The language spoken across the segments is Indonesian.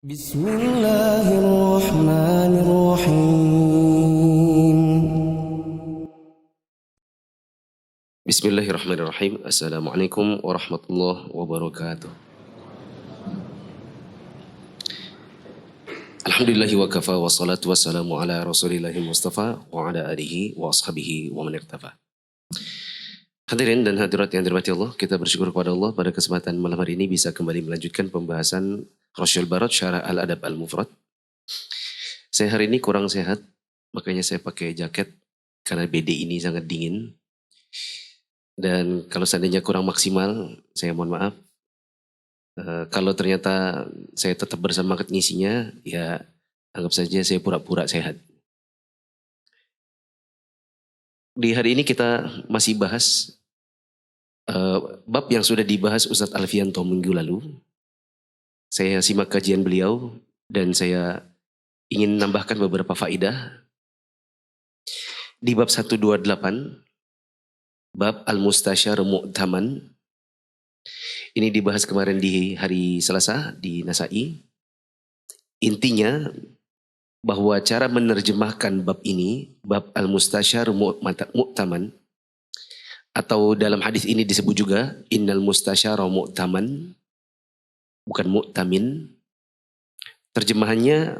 Bismillahirrahmanirrahim. Bismillahirrahmanirrahim. Assalamualaikum warahmatullahi wabarakatuh. Alhamdulillahi wa kafa wa salatu wassalamu ala rasulillahi mustafa wa ala alihi wa ashabihi wa man irtafa. Hadirin dan hadirat yang dirahmati Allah, kita bersyukur kepada Allah pada kesempatan malam hari ini bisa kembali melanjutkan pembahasan Rasyul Barat Syarah Al-Adab Al-Mufrad. Saya hari ini kurang sehat, makanya saya pakai jaket karena BD ini sangat dingin. Dan kalau seandainya kurang maksimal, saya mohon maaf. Kalau ternyata saya tetap bersemangat ngisinya, ya anggap saja saya pura-pura sehat. Di hari ini kita masih bahas bab yang sudah dibahas Ustadz Alfianto minggu lalu. Saya simak kajian beliau dan saya ingin menambahkan beberapa faidah. Di bab 128, bab Al-Mustasyar Mu'taman. Ini dibahas kemarin di hari Selasa di Nasai. Intinya bahwa cara menerjemahkan bab ini, bab Al-Mustasyar Mu'taman, atau dalam hadis ini disebut juga Innal Mustasyara Mu'taman, bukan Mu'tamin. Terjemahannya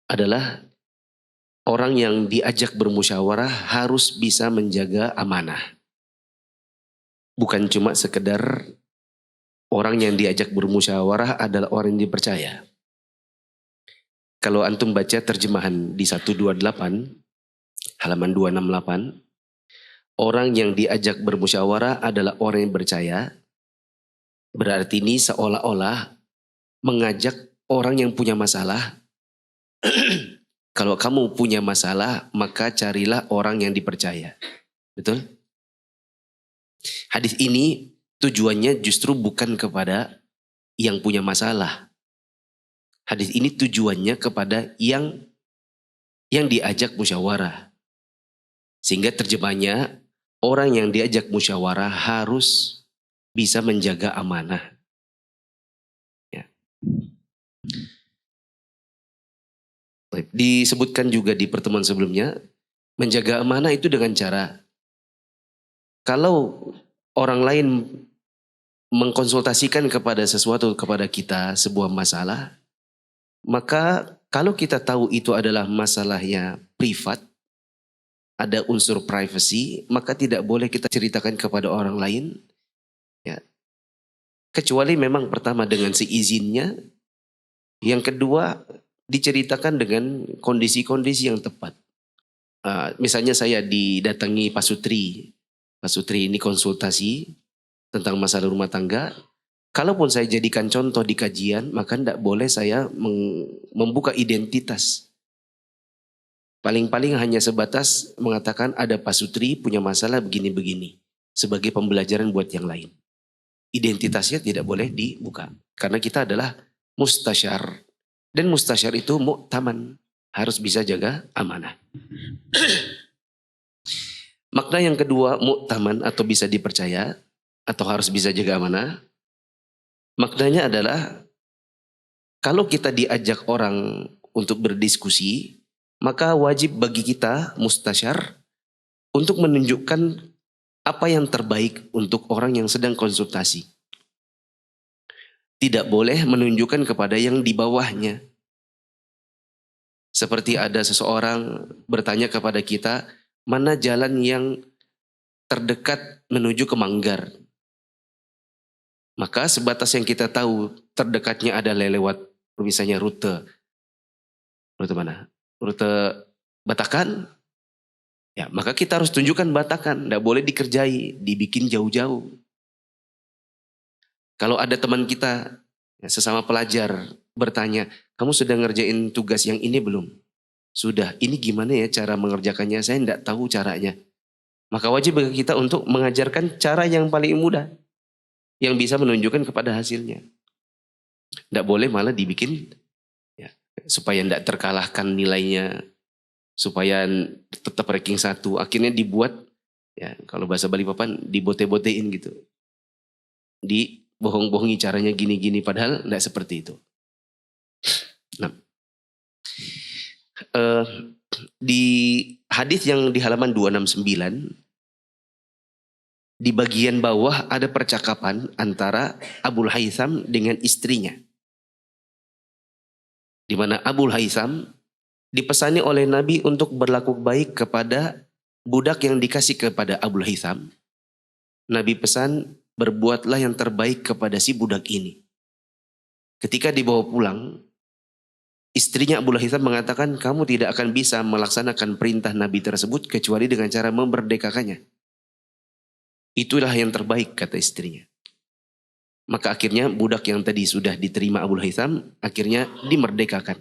adalah orang yang diajak bermusyawarah harus bisa menjaga amanah. Bukan cuma sekedar orang yang diajak bermusyawarah adalah orang yang dipercaya. Kalau antum baca terjemahan di 128, halaman 268, orang yang diajak bermusyawarah adalah orang yang percaya. Berarti ini seolah-olah mengajak orang yang punya masalah. Kalau kamu punya masalah, maka carilah orang yang dipercaya. Betul? Hadis ini tujuannya justru bukan kepada yang punya masalah. Hadis ini tujuannya kepada yang diajak musyawarah. Sehingga terjemahnya, orang yang diajak musyawarah harus bisa menjaga amanah. Ya. Disebutkan juga di pertemuan sebelumnya, menjaga amanah itu dengan cara, kalau orang lain mengkonsultasikan kepada sesuatu kepada kita sebuah masalah, maka kalau kita tahu itu adalah masalahnya privat, ada unsur privacy, maka tidak boleh kita ceritakan kepada orang lain. Ya. Kecuali memang pertama dengan seizinnya, yang kedua diceritakan dengan kondisi-kondisi yang tepat. Misalnya saya didatangi Pak Sutri. Pak Sutri ini konsultasi tentang masalah rumah tangga. Kalaupun saya jadikan contoh di kajian, maka tidak boleh saya membuka identitas. Paling-paling hanya sebatas mengatakan ada Pak Sutri punya masalah begini-begini. Sebagai pembelajaran buat yang lain. Identitasnya tidak boleh dibuka. Karena kita adalah mustasyar. Dan mustasyar itu mu'taman. Harus bisa jaga amanah. Makna yang kedua, mu'taman atau bisa dipercaya, atau harus bisa jaga amanah. Maknanya adalah, kalau kita diajak orang untuk berdiskusi, maka wajib bagi kita, mustasyar, untuk menunjukkan apa yang terbaik untuk orang yang sedang konsultasi. Tidak boleh menunjukkan kepada yang di bawahnya. Seperti ada seseorang bertanya kepada kita, mana jalan yang terdekat menuju ke Manggar. Maka sebatas yang kita tahu terdekatnya adalah lewat misalnya rute mana? Rute Batakan. Ya, maka kita harus tunjukkan Batakan, tidak boleh dikerjai, dibikin jauh-jauh. Kalau ada teman kita ya, sesama pelajar bertanya, kamu sudah ngerjain tugas yang ini belum? Sudah, ini gimana ya cara mengerjakannya? Saya tidak tahu caranya. Maka wajib bagi kita untuk mengajarkan cara yang paling mudah. Yang bisa menunjukkan kepada hasilnya. Tidak boleh malah dibikin ya, supaya tidak terkalahkan nilainya. Supaya tetap ranking 1. Akhirnya dibuat, ya kalau bahasa Balikpapan, dibote-botein gitu. Dibohong-bohongi caranya gini-gini. Padahal tidak seperti itu. Eh, di hadis yang di halaman 269 di bagian bawah ada percakapan antara Abul Haytham dengan istrinya. Di mana Abul Haytham dipesani oleh Nabi untuk berlaku baik kepada budak yang dikasih kepada Abul Haytham. Nabi pesan, berbuatlah yang terbaik kepada si budak ini. Ketika dibawa pulang, istrinya Abul Haytham mengatakan, kamu tidak akan bisa melaksanakan perintah Nabi tersebut kecuali dengan cara memerdekakannya. Itulah yang terbaik, kata istrinya. Maka akhirnya budak yang tadi sudah diterima Abul Haytham akhirnya dimerdekakan.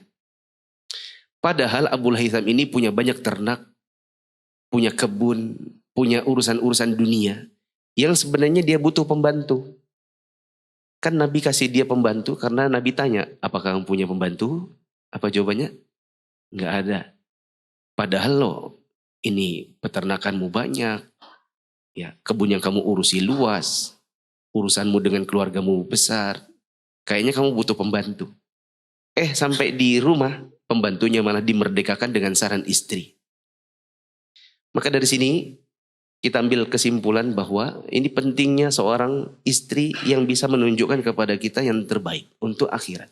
Padahal Abul Haytham ini punya banyak ternak, punya kebun, punya urusan-urusan dunia yang sebenarnya dia butuh pembantu. Kan Nabi kasih dia pembantu karena Nabi tanya, apakah kamu punya pembantu? Apa jawabannya? Enggak ada. Padahal lo ini peternakanmu banyak, ya kebun yang kamu urusi luas, urusanmu dengan keluargamu besar, kayaknya kamu butuh pembantu. Sampai di rumah pembantunya malah dimerdekakan dengan saran istri. Maka dari sini kita ambil kesimpulan bahwa ini pentingnya seorang istri yang bisa menunjukkan kepada kita yang terbaik untuk akhirat.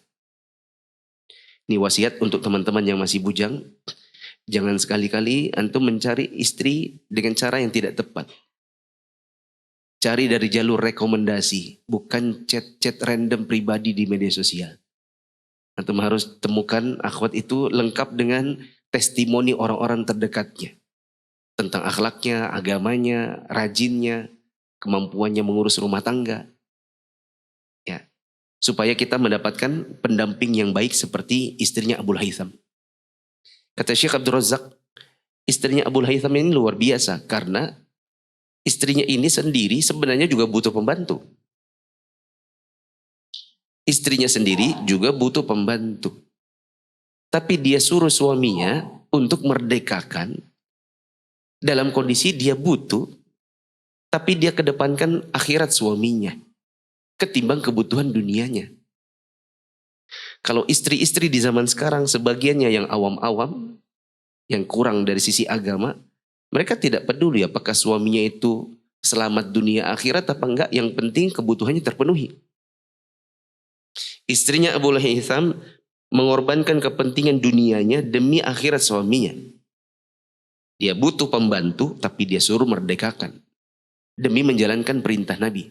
Ini wasiat untuk teman-teman yang masih bujang. Jangan sekali-kali antum mencari istri dengan cara yang tidak tepat. Cari dari jalur rekomendasi, bukan chat-chat random pribadi di media sosial. Antum harus temukan akhwat itu lengkap dengan testimoni orang-orang terdekatnya. Tentang akhlaknya, agamanya, rajinnya, kemampuannya mengurus rumah tangga. Ya, supaya kita mendapatkan pendamping yang baik seperti istrinya Abul Haytham. Kata Syekh Abdul Razak, istrinya Abul Haytham ini luar biasa karena istrinya ini sendiri sebenarnya juga butuh pembantu. Istrinya sendiri juga butuh pembantu. Tapi dia suruh suaminya untuk merdekakan dalam kondisi dia butuh, tapi dia kedepankan akhirat suaminya ketimbang kebutuhan dunianya. Kalau istri-istri di zaman sekarang sebagiannya yang awam-awam, yang kurang dari sisi agama, mereka tidak peduli apakah suaminya itu selamat dunia akhirat apa enggak, yang penting kebutuhannya terpenuhi. Istrinya Abu Haytham mengorbankan kepentingan dunianya demi akhirat suaminya. Dia butuh pembantu tapi dia suruh merdekakan demi menjalankan perintah Nabi.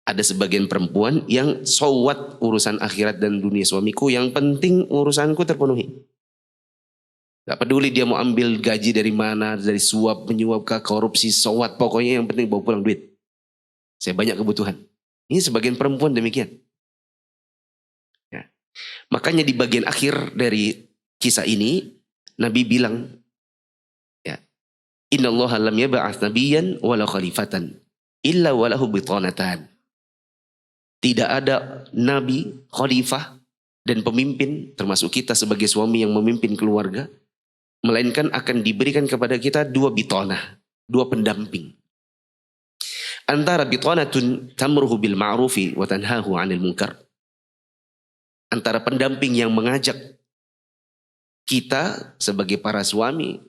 Ada sebagian perempuan yang sowat urusan akhirat dan dunia suamiku, yang penting urusanku terpenuhi. Gak peduli dia mau ambil gaji dari mana, dari suap, menyuap, ke korupsi, sowat, pokoknya yang penting bawa pulang duit. Saya banyak kebutuhan. Ini sebagian perempuan demikian. Ya. Makanya di bagian akhir dari kisah ini, Nabi bilang, ya, Innallaha lam yab'ats nabiyyan wala khalifatan illa walahu bitanatan. Tidak ada nabi, khalifah, dan pemimpin, termasuk kita sebagai suami yang memimpin keluarga, melainkan akan diberikan kepada kita dua bitanah, dua pendamping. Antara bitanatun tamruhu bil ma'rufi wa tanhahu 'anil munkar. Antara pendamping yang mengajak kita sebagai para suami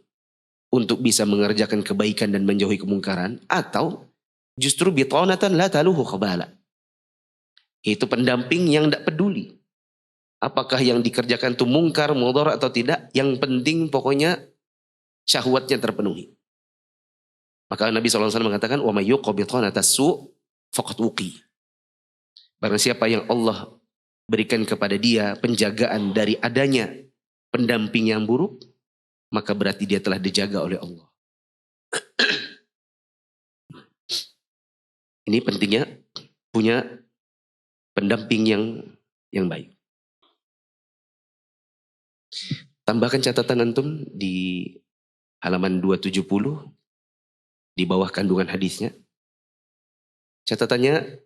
untuk bisa mengerjakan kebaikan dan menjauhi kemungkaran, atau justru bitanatan la taluhu khabala. Itu pendamping yang tidak peduli apakah yang dikerjakan itu mungkar, mudhar atau tidak, yang penting pokoknya syahwatnya terpenuhi. Maka Nabi SAW mengatakan, wa may yuqa bitanata su' faqad uqi. Barang siapa yang Allah berikan kepada dia penjagaan dari adanya pendamping yang buruk, maka berarti dia telah dijaga oleh Allah. Ini pentingnya punya pendamping yang baik. Tambahkan catatan antum di halaman 270 di bawah kandungan hadisnya. Catatannya,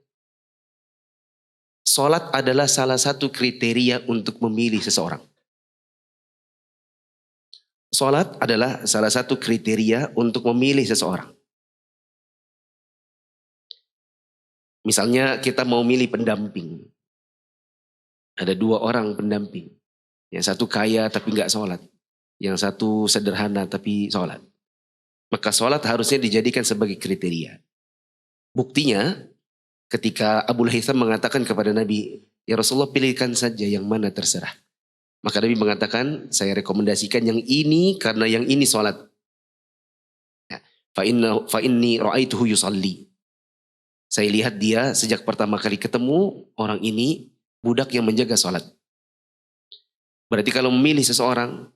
salat adalah salah satu kriteria untuk memilih seseorang. Salat adalah salah satu kriteria untuk memilih seseorang. Misalnya kita mau milih pendamping. Ada dua orang pendamping. Yang satu kaya tapi nggak sholat. Yang satu sederhana tapi sholat. Maka sholat harusnya dijadikan sebagai kriteria. Buktinya ketika Abu Haytham mengatakan kepada Nabi, ya Rasulullah pilihkan saja yang mana terserah. Maka Nabi mengatakan, saya rekomendasikan yang ini karena yang ini sholat. Fa inni ra'aituhu yusalli. Saya lihat dia sejak pertama kali ketemu, orang ini budak yang menjaga sholat. Berarti kalau memilih seseorang,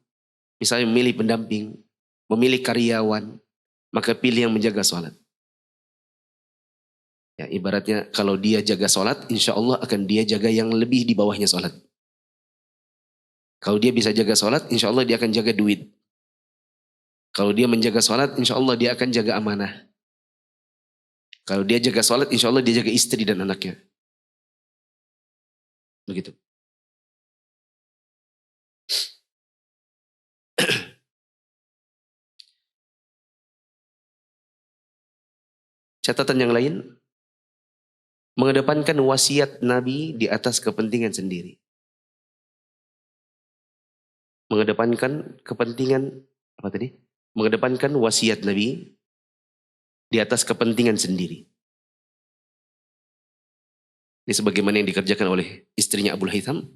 misalnya memilih pendamping, memilih karyawan, maka pilih yang menjaga sholat. Ya, ibaratnya kalau dia jaga sholat, insya Allah akan dia jaga yang lebih di bawahnya sholat. Kalau dia bisa jaga sholat, insya Allah dia akan jaga duit. Kalau dia menjaga sholat, insya Allah dia akan jaga amanah. Kalau dia jaga sholat, insya Allah dia jaga istri dan anaknya. Begitu. Catatan yang lain, mengedepankan wasiat Nabi di atas kepentingan sendiri. Mengedepankan kepentingan, apa tadi? Mengedepankan wasiat Nabi di atas kepentingan sendiri. Ini sebagaimana yang dikerjakan oleh istrinya Abu Haytham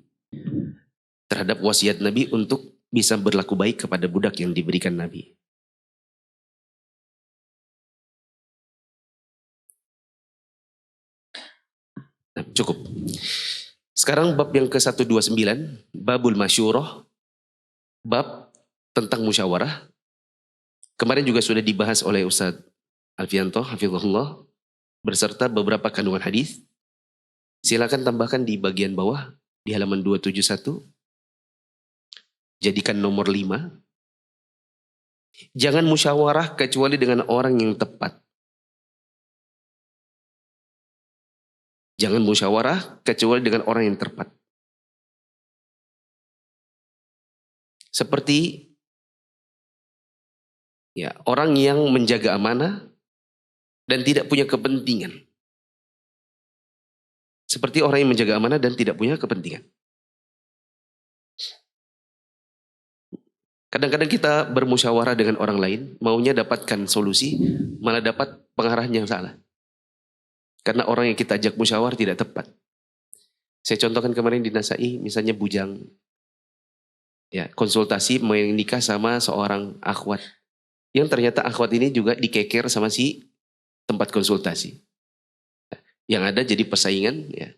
terhadap wasiat Nabi untuk bisa berlaku baik kepada budak yang diberikan Nabi. Nah, cukup. Sekarang bab yang ke-129, babul masyurah, bab tentang musyawarah. Kemarin juga sudah dibahas oleh Ustaz Alfianto, hafizahullah, berserta beberapa kandungan hadis. Silakan tambahkan di bagian bawah, di halaman 271. Jadikan nomor 5. Jangan musyawarah kecuali dengan orang yang tepat. Jangan musyawarah kecuali dengan orang yang tepat. Seperti ya, orang yang menjaga amanah dan tidak punya kepentingan. Seperti orang yang menjaga amanah dan tidak punya kepentingan. Kadang-kadang kita bermusyawarah dengan orang lain, maunya dapatkan solusi, malah dapat pengarahan yang salah. Karena orang yang kita ajak musyawarah tidak tepat. Saya contohkan kemarin di Nasai, misalnya bujang. Ya, konsultasi menikah sama seorang akhwat. Yang ternyata akhwat ini juga dikeker sama si tempat konsultasi. Yang ada jadi persaingan, ya.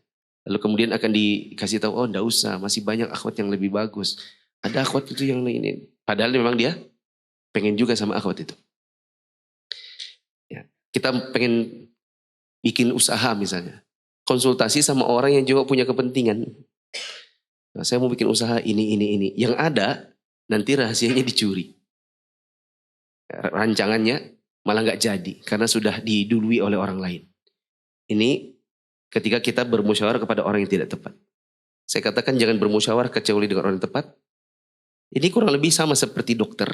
Lalu kemudian akan dikasih tahu, oh enggak usah, masih banyak akhwat yang lebih bagus. Ada akhwat itu yang ini. Padahal memang dia pengen juga sama akhwat itu. Ya, kita pengen bikin usaha misalnya. Konsultasi sama orang yang juga punya kepentingan. Nah, saya mau bikin usaha ini. Yang ada nanti rahasianya dicuri. Rancangannya malah nggak jadi karena sudah didului oleh orang lain. Ini ketika kita bermusyawarah kepada orang yang tidak tepat. Saya katakan jangan bermusyawarah kecuali dengan orang yang tepat. Ini kurang lebih sama seperti dokter.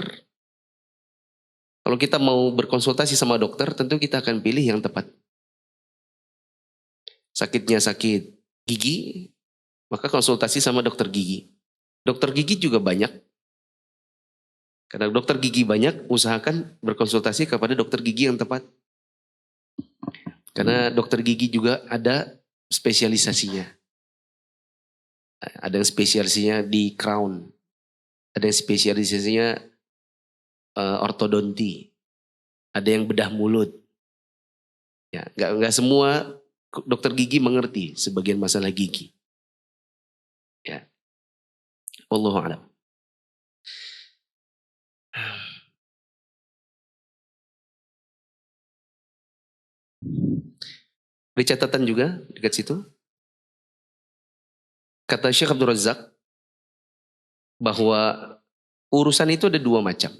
Kalau kita mau berkonsultasi sama dokter, tentu kita akan pilih yang tepat. Sakitnya sakit gigi, maka konsultasi sama dokter gigi. Dokter gigi juga banyak. Karena dokter gigi banyak, usahakan berkonsultasi kepada dokter gigi yang tepat. Karena dokter gigi juga ada spesialisasinya. Ada yang spesialisasinya di crown. Ada yang spesialisasinya ortodonti. Ada yang bedah mulut. Ya, nggak semua dokter gigi mengerti sebagian masalah gigi. Ya. Wallahu a'lam. Ada catatan juga dekat situ. Kata Syekh Abdul Razak bahwa urusan itu ada dua macam.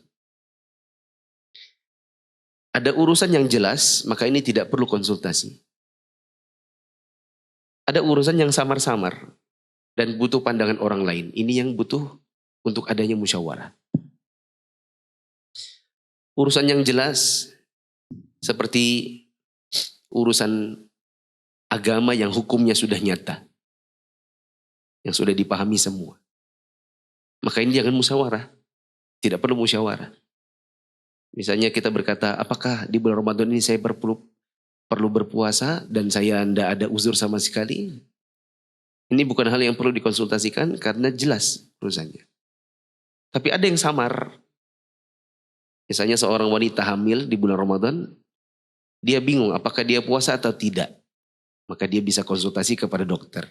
Ada urusan yang jelas, maka ini tidak perlu konsultasi. Ada urusan yang samar-samar dan butuh pandangan orang lain. Ini yang butuh untuk adanya musyawarah. Urusan yang jelas seperti urusan agama yang hukumnya sudah nyata. Yang sudah dipahami semua. Maka ini jangan musyawarah. Tidak perlu musyawarah. Misalnya kita berkata, apakah di bulan Ramadan ini saya perlu berpuasa dan saya tidak ada uzur sama sekali? Ini bukan hal yang perlu dikonsultasikan karena jelas urusannya. Tapi ada yang samar. Misalnya seorang wanita hamil di bulan Ramadan, dia bingung apakah dia puasa atau tidak. Maka dia bisa konsultasi kepada dokter.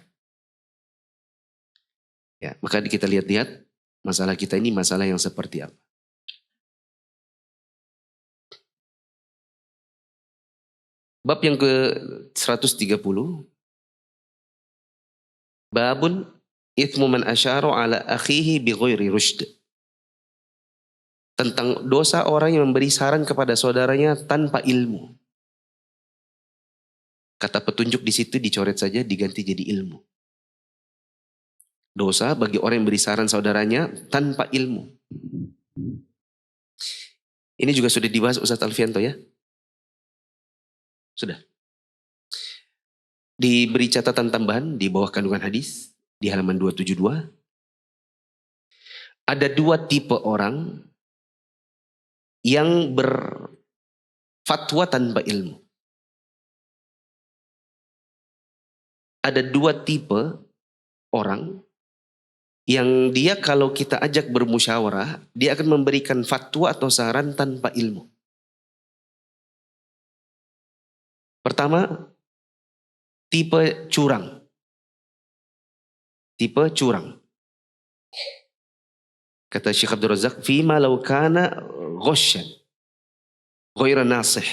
Ya, maka kita lihat-lihat masalah kita ini masalah yang seperti apa. Bab yang ke-130. Babun ithmu man asyara ala akhihi bi ghairi rusyd. Tentang dosa orang yang memberi saran kepada saudaranya tanpa ilmu. Kata petunjuk di situ dicoret saja, diganti jadi ilmu. Dosa bagi orang yang beri saran saudaranya tanpa ilmu. Ini juga sudah dibahas Ustaz Alfianto ya? Sudah. Diberi catatan tambahan di bawah kandungan hadis di halaman 272. Ada dua tipe orang yang berfatwa tanpa ilmu. Ada dua tipe orang yang dia kalau kita ajak bermusyawarah, dia akan memberikan fatwa atau saran tanpa ilmu. Pertama, tipe curang. Tipe curang. Kata Syekh Abdul Razak, fima law kana ghasyan ghaira nasih.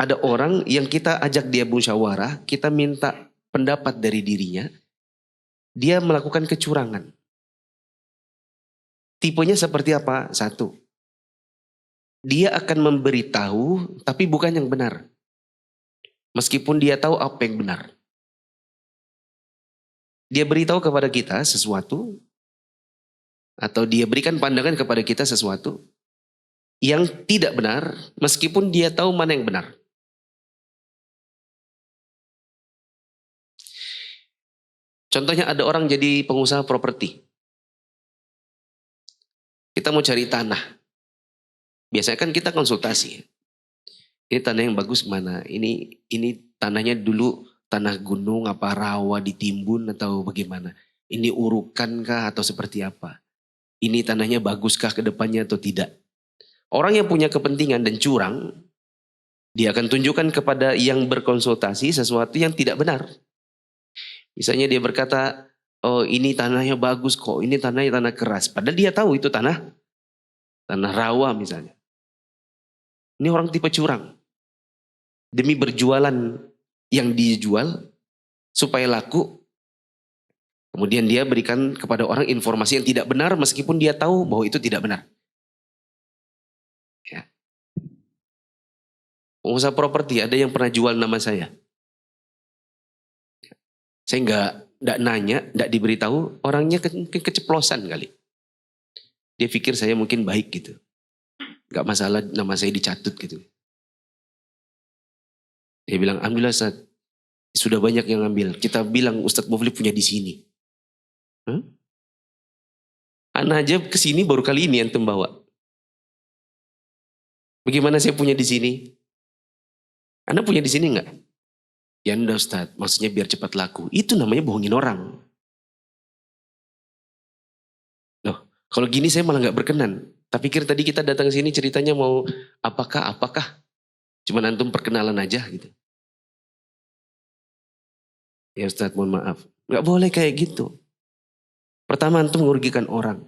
Ada orang yang kita ajak dia musyawarah, kita minta pendapat dari dirinya, dia melakukan kecurangan. Tipenya seperti apa? Satu, dia akan memberitahu tapi bukan yang benar. Meskipun dia tahu apa yang benar. Dia beritahu kepada kita sesuatu, atau dia berikan pandangan kepada kita sesuatu yang tidak benar, meskipun dia tahu mana yang benar. Contohnya ada orang jadi pengusaha properti. Kita mau cari tanah. Biasanya kan kita konsultasi. Ini tanah yang bagus mana? Ini tanahnya dulu tanah gunung apa rawa ditimbun atau bagaimana? Ini urukan kah atau seperti apa? Ini tanahnya baguskah ke depannya atau tidak? Orang yang punya kepentingan dan curang, dia akan tunjukkan kepada yang berkonsultasi sesuatu yang tidak benar. Misalnya dia berkata, oh ini tanahnya bagus kok, ini tanahnya tanah keras. Padahal dia tahu itu tanah rawa misalnya. Ini orang tipe curang. Demi berjualan yang dijual supaya laku, kemudian dia berikan kepada orang informasi yang tidak benar meskipun dia tahu bahwa itu tidak benar. Ya. Pengusaha properti ada yang pernah jual nama saya. Saya nggak nanya, nggak diberitahu, orangnya mungkin keceplosan kali. Dia pikir saya mungkin baik gitu. Nggak masalah nama saya dicatut gitu. Dia bilang, alhamdulillah Ustaz, sudah banyak yang ngambil. Kita bilang Ustadz Mufli punya di sini. Anak aja kesini baru kali ini antum bawa. Bagaimana saya punya di sini? Anda punya di sini nggak? Ya enggak Ustadz, maksudnya biar cepat laku. Itu namanya bohongin orang. Loh, kalau gini saya malah nggak berkenan. Tak pikir tadi kita datang ke sini ceritanya mau apakah. Cuman antum perkenalan aja gitu. Ya Ustadz mohon maaf. Nggak boleh kayak gitu. Pertama antum merugikan orang.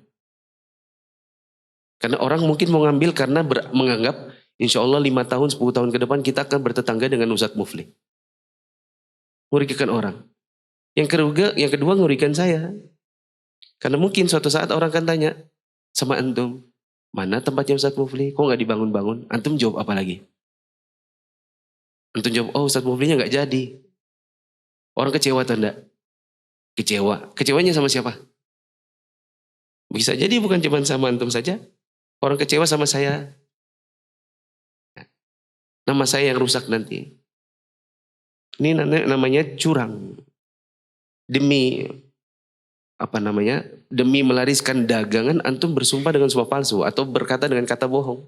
Karena orang mungkin mau ngambil karena menganggap insya Allah 5 tahun, 10 tahun ke depan kita akan bertetangga dengan Ustadz Mufli. Merugikan orang. Yang kedua merugikan saya. Karena mungkin suatu saat orang akan tanya sama antum, mana tempatnya Ustadz Mufli? Kok nggak dibangun-bangun? Antum jawab apa lagi? Antum jawab, oh Ustadz Muflinya nggak jadi. Orang kecewa atau enggak? Kecewa. Kecewanya sama siapa? Bisa jadi bukan cuma sama antum saja. Orang kecewa sama saya. Nama saya yang rusak nanti. Ini namanya curang. Demi demi melariskan dagangan antum bersumpah dengan sumpah palsu atau berkata dengan kata bohong.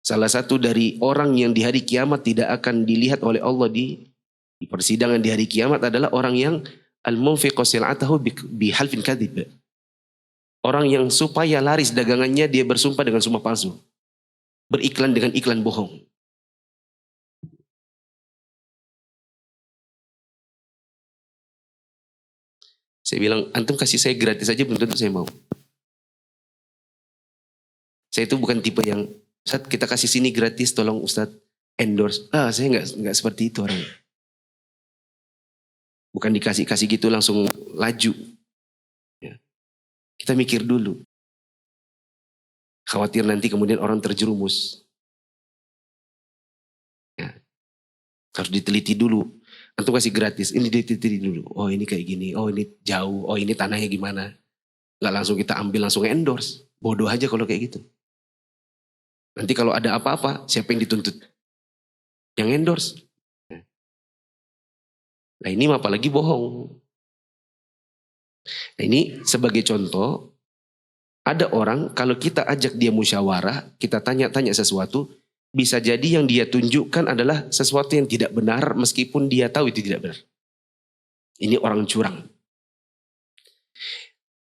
Salah satu dari orang yang di hari kiamat tidak akan dilihat oleh Allah di persidangan di hari kiamat adalah orang yang al-munfiqu sil'atahu bihalfin kadhib. Orang yang supaya laris dagangannya dia bersumpah dengan sumpah palsu. Beriklan dengan iklan bohong. Saya bilang, antum kasih saya gratis aja belum tentu saya mau. Saya itu bukan tipe yang, Ustaz kita kasih sini gratis, tolong Ustaz endorse. Saya nggak seperti itu orang. Bukan dikasih-kasih gitu langsung laju. Ya. Kita mikir dulu. Khawatir nanti kemudian orang terjerumus. Ya. Harus diteliti dulu. Antum kasih gratis, ini diteliti dulu. Oh ini kayak gini, oh ini jauh, oh ini tanahnya gimana. Gak langsung kita ambil, langsung endorse. Bodoh aja kalau kayak gitu. Nanti kalau ada apa-apa, siapa yang dituntut? Yang endorse. Nah ini apalagi bohong. Nah ini sebagai contoh, ada orang kalau kita ajak dia musyawarah, kita tanya-tanya sesuatu, bisa jadi yang dia tunjukkan adalah sesuatu yang tidak benar meskipun dia tahu itu tidak benar. Ini orang curang.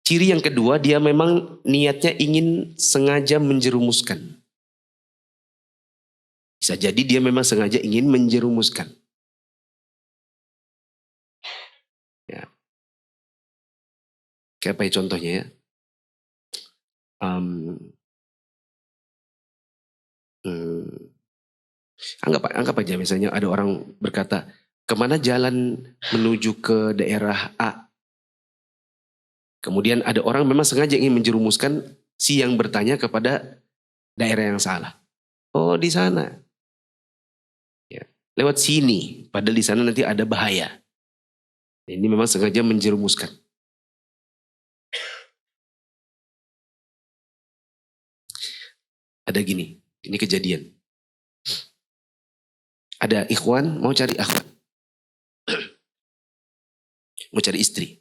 Ciri yang kedua, dia memang niatnya ingin sengaja menjerumuskan. Bisa jadi dia memang sengaja ingin menjerumuskan. Ya. Kayak apa ya contohnya ya? Anggap aja misalnya ada orang berkata, kemana jalan menuju ke daerah A? Kemudian ada orang memang sengaja ingin menjerumuskan si yang bertanya kepada daerah yang salah. Oh di sana. Ya. Lewat sini, padahal di sana nanti ada bahaya. Ini memang sengaja menjerumuskan. Ada gini, ini kejadian. Ada ikhwan mau cari akhwat. Mau cari istri.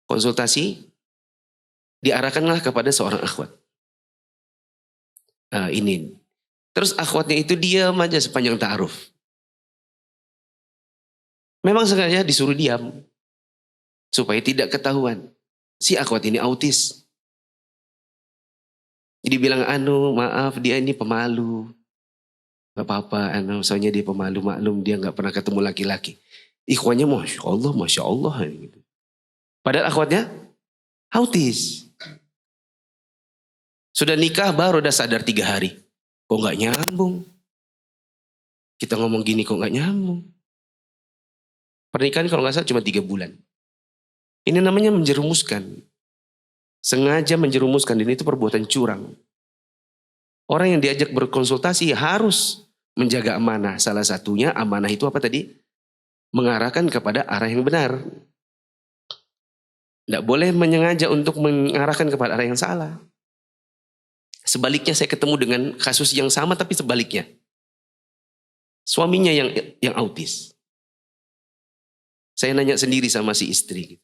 Konsultasi, diarahkanlah kepada seorang akhwat. Ini. Terus akhwatnya itu diam aja sepanjang ta'aruf. Memang sengaja disuruh diam. Supaya tidak ketahuan. Si akhwat ini autis. Jadi bilang, maaf dia ini pemalu. Gak apa-apa, soalnya dia pemalu, maklum dia gak pernah ketemu laki-laki. Ikhwannya Masya Allah. Gitu. Padahal akhwatnya autis. Sudah nikah baru udah sadar 3 hari. Kok gak nyambung? Kita ngomong gini kok gak nyambung? Pernikahan kalau gak salah cuma 3 bulan. Ini namanya menjerumuskan. Sengaja menjerumuskan, dan itu perbuatan curang. Orang yang diajak berkonsultasi harus menjaga amanah. Salah satunya amanah itu apa tadi? Mengarahkan kepada arah yang benar. Tidak boleh menyengaja untuk mengarahkan kepada arah yang salah. Sebaliknya saya ketemu dengan kasus yang sama tapi sebaliknya. Suaminya yang autis. Saya nanya sendiri sama si istri.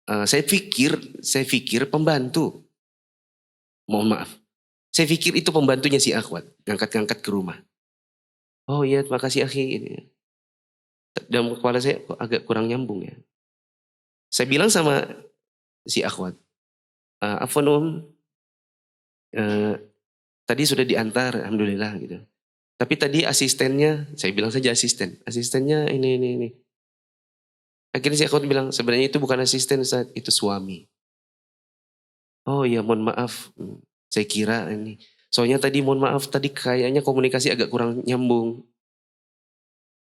Saya pikir pembantu. Mohon maaf. Saya pikir itu pembantunya si akhwat. Ngangkat-ngangkat ke rumah. Oh iya terima kasih akhi. Dalam kepala saya kok agak kurang nyambung ya. Saya bilang sama si akhwat. Afwan tadi sudah diantar alhamdulillah gitu. Tapi tadi asistennya, saya bilang saja asistennya ini. Akhirnya si akhwat bilang sebenarnya itu bukan asisten Ustaz, itu suami. Oh iya mohon maaf, saya kira ini. Soalnya tadi mohon maaf tadi kayaknya komunikasi agak kurang nyambung.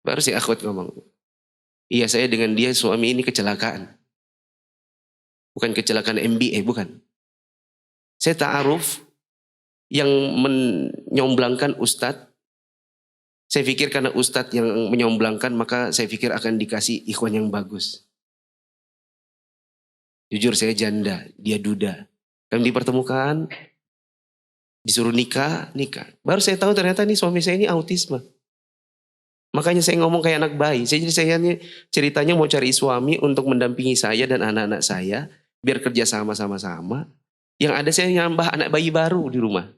Baru si akhwat ngomong, iya saya dengan dia suami ini kecelakaan. Bukan kecelakaan MBA, bukan. Saya ta'aruf yang menyomblangkan ustadz. Saya pikir karena ustadz yang menyomblangkan maka saya pikir akan dikasih ikhwan yang bagus. Jujur saya janda, dia duda. Kami dipertemukan, disuruh nikah. Baru saya tahu ternyata nih suami saya ini autisme. Makanya saya ngomong kayak anak bayi. Saya ceritanya mau cari suami untuk mendampingi saya dan anak-anak saya. Biar kerja sama-sama. Yang ada saya nambah anak bayi baru di rumah.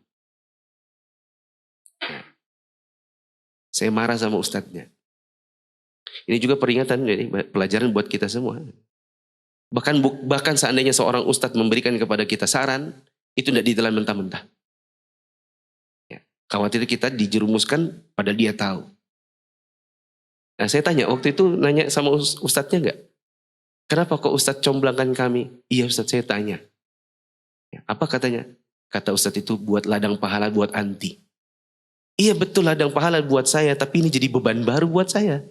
Saya marah sama ustadznya. Ini juga peringatan, jadi pelajaran buat kita semua. Bahkan seandainya seorang ustadz memberikan kepada kita saran, itu tidak ditelan mentah-mentah. Ya, khawatir kita dijerumuskan padahal dia tahu. Nah, saya tanya, waktu itu nanya sama ustadznya enggak? Kenapa kok ustadz comblangkan kami? Iya ustadz, saya tanya. Ya, apa katanya? Kata ustadz itu buat ladang pahala buat anti. Iya betul ladang pahala buat saya, tapi ini jadi beban baru buat saya.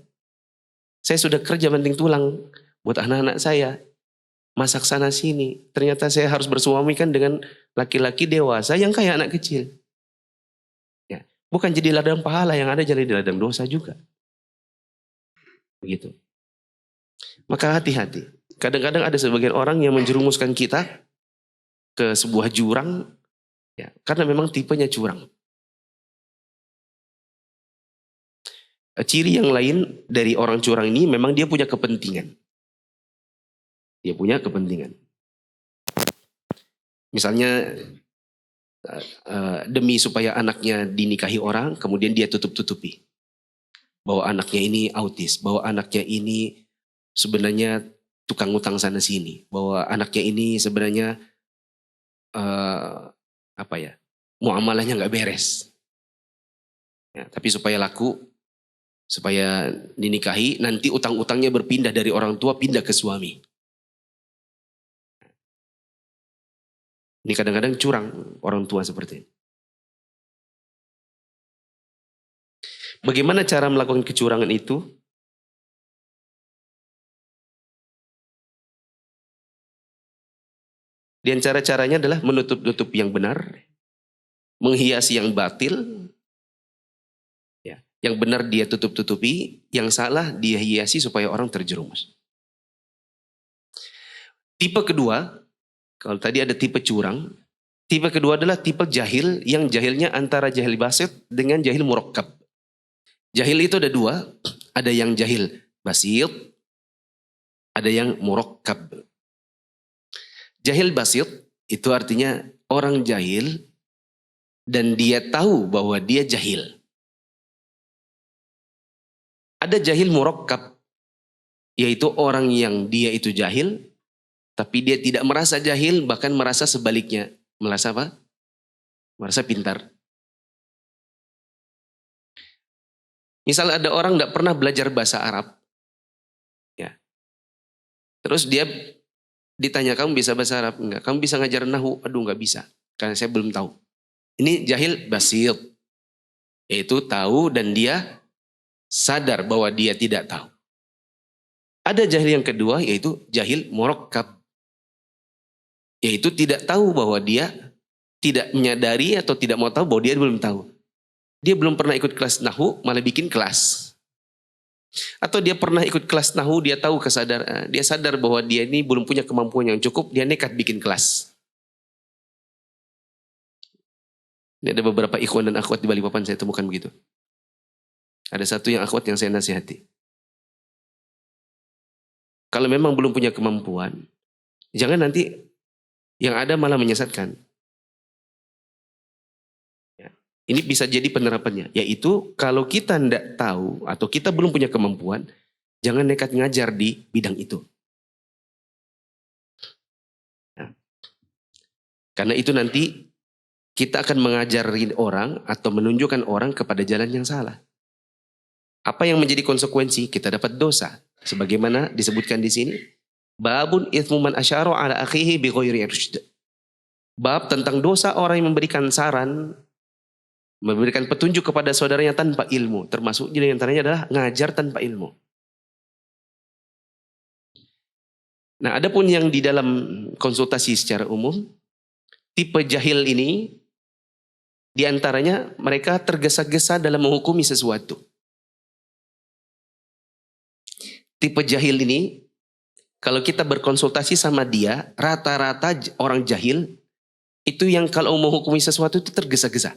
Saya sudah kerja banting tulang buat anak-anak saya. Masak sana sini. Ternyata saya harus bersuamikan dengan laki-laki dewasa yang kayak anak kecil. Ya, bukan jadi ladang pahala, yang ada jadi ladang dosa juga. Begitu. Maka hati-hati. Kadang-kadang ada sebagian orang yang menjerumuskan kita ke sebuah jurang, ya, karena memang tipenya curang. Ciri yang lain dari orang curang ini memang dia punya kepentingan. Dia punya kepentingan. Misalnya demi supaya anaknya dinikahi orang, kemudian dia tutup-tutupi. Bahwa anaknya ini autis, bahwa anaknya ini sebenarnya tukang utang sana sini. Bahwa anaknya ini sebenarnya muamalahnya nggak beres. Ya, tapi supaya laku, supaya dinikahi, nanti utang-utangnya berpindah dari orang tua pindah ke suami. Ini kadang-kadang curang orang tua seperti ini. Bagaimana cara melakukan kecurangan itu? Di antara caranya adalah menutup-tutup yang benar, menghiasi yang batil. Ya, yang benar dia tutup-tutupi, yang salah dia hiasi supaya orang terjerumus. Tipe kedua, kalau tadi ada tipe curang, tipe kedua adalah tipe jahil, yang jahilnya antara jahil basit dengan jahil murakkab. Jahil itu ada dua, ada yang jahil basit, ada yang murakkab. Jahil basit itu artinya orang jahil dan dia tahu bahwa dia jahil. Ada jahil murakkab, yaitu orang yang dia itu jahil, tapi dia tidak merasa jahil, bahkan merasa sebaliknya. Merasa apa? Merasa pintar. Misal ada orang tidak pernah belajar bahasa Arab, ya. Terus dia ditanya, kamu bisa bahasa Arab? Enggak. Kamu bisa ngajar nahu? Aduh nggak bisa, karena saya belum tahu. Ini jahil basit, yaitu tahu dan dia sadar bahwa dia tidak tahu. Ada jahil yang kedua, yaitu jahil murakkab, yaitu tidak tahu bahwa dia tidak menyadari atau tidak mau tahu bahwa dia belum tahu. Dia belum pernah ikut kelas nahu, malah bikin kelas. Atau dia pernah ikut kelas nahu, dia tahu dia sadar bahwa dia ini belum punya kemampuan yang cukup, dia nekat bikin kelas. Ini ada beberapa ikhwan dan akhwat di Balikpapan saya temukan begitu. Ada satu yang akhwat yang saya nasihati. Kalau memang belum punya kemampuan, jangan nanti yang ada malah menyesatkan. Ini bisa jadi penerapannya, yaitu kalau kita tidak tahu atau kita belum punya kemampuan, jangan nekat ngajar di bidang itu. Nah, karena itu nanti kita akan mengajari orang atau menunjukkan orang kepada jalan yang salah. Apa yang menjadi konsekuensi? Kita dapat dosa. Sebagaimana disebutkan di sini, babun ithmu man asyara ala akhihi bi ghairi rusyd. Bab tentang dosa orang yang memberikan saran, memberikan petunjuk kepada saudaranya tanpa ilmu. Termasuk di antaranya adalah ngajar tanpa ilmu. Nah, adapun yang di dalam konsultasi secara umum, tipe jahil ini, di antaranya mereka tergesa-gesa dalam menghukumi sesuatu. Tipe jahil ini, kalau kita berkonsultasi sama dia, rata-rata orang jahil, itu yang kalau menghukumi sesuatu itu tergesa-gesa.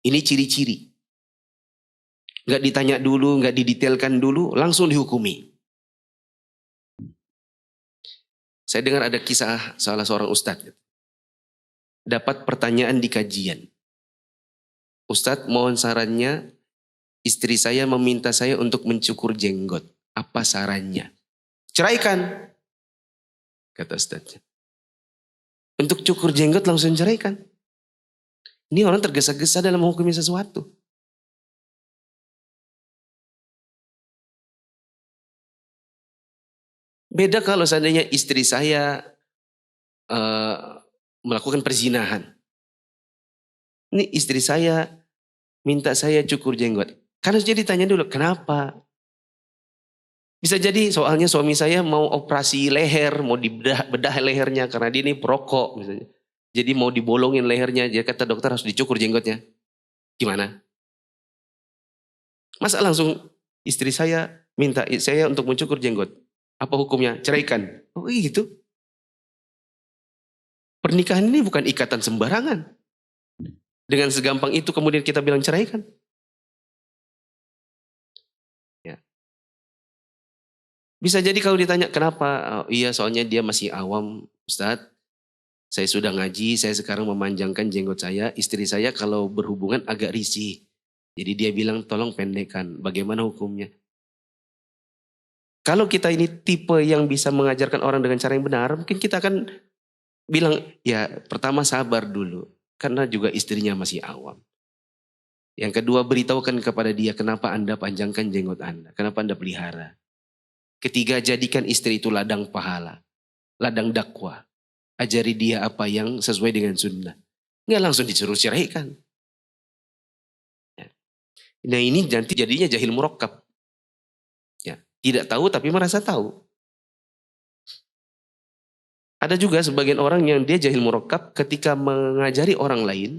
Ini ciri-ciri. Nggak ditanya dulu, nggak didetailkan dulu, langsung dihukumi. Saya dengar ada kisah salah seorang ustadz. Dapat pertanyaan di kajian. Ustadz mohon sarannya, istri saya meminta saya untuk mencukur jenggot. Apa sarannya? Ceraikan, kata ustadznya. Untuk cukur jenggot langsung ceraikan. Ini orang tergesa-gesa dalam menghukumi sesuatu. Beda kalau seandainya istri saya melakukan perzinahan. Ini istri saya minta saya cukur jenggot. Kan harusnya ditanya dulu, kenapa? Bisa jadi soalnya suami saya mau operasi leher, mau bedah lehernya karena dia ini perokok misalnya. Jadi mau dibolongin lehernya, dia kata dokter harus dicukur jenggotnya. Gimana? Masa langsung istri saya minta saya untuk mencukur jenggot. Apa hukumnya? Ceraikan. Oh gitu. Pernikahan ini bukan ikatan sembarangan. Dengan segampang itu kemudian kita bilang ceraikan. Ya. Bisa jadi kalau ditanya kenapa? Oh, iya soalnya dia masih awam Ustadz. Saya sudah ngaji, saya sekarang memanjangkan jenggot saya. Istri saya kalau berhubungan agak risih. Jadi dia bilang tolong pendekkan. Bagaimana hukumnya? Kalau kita ini tipe yang bisa mengajarkan orang dengan cara yang benar, mungkin kita akan bilang, ya pertama sabar dulu. Karena juga istrinya masih awam. Yang kedua beritahukan kepada dia kenapa Anda panjangkan jenggot Anda. Kenapa Anda pelihara. Ketiga jadikan istri itu ladang pahala. Ladang dakwah. Ajari dia apa yang sesuai dengan sunnah. Nggak langsung disuruh ceraikan. Nah ini nanti jadinya jahil murakkab. Ya, tidak tahu tapi merasa tahu. Ada juga sebagian orang yang dia jahil murakkab ketika mengajari orang lain.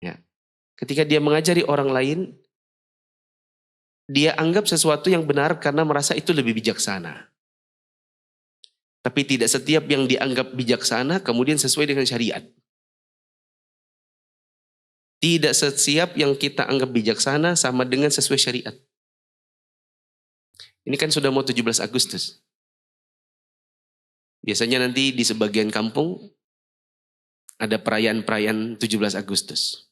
Ya, ketika dia mengajari orang lain, dia anggap sesuatu yang benar karena merasa itu lebih bijaksana. Tapi tidak setiap yang dianggap bijaksana kemudian sesuai dengan syariat. Tidak setiap yang kita anggap bijaksana sama dengan sesuai syariat. Ini kan sudah mau 17 Agustus. Biasanya nanti di sebagian kampung ada perayaan-perayaan 17 Agustus.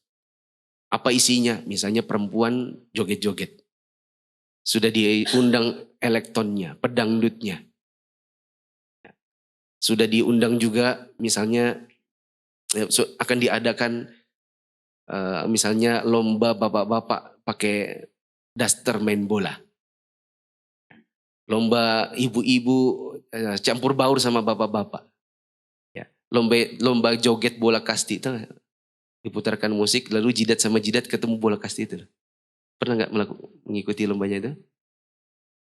Apa isinya? Misalnya perempuan joget-joget. Sudah diundang elektonnya, pedangdutnya. Sudah diundang juga misalnya akan diadakan misalnya lomba bapak-bapak pakai daster main bola. Lomba ibu-ibu campur baur sama bapak-bapak. Ya. Lomba joget bola kasti itu diputarkan musik lalu jidat sama jidat ketemu bola kasti itu. Pernah nggak mengikuti lombanya itu?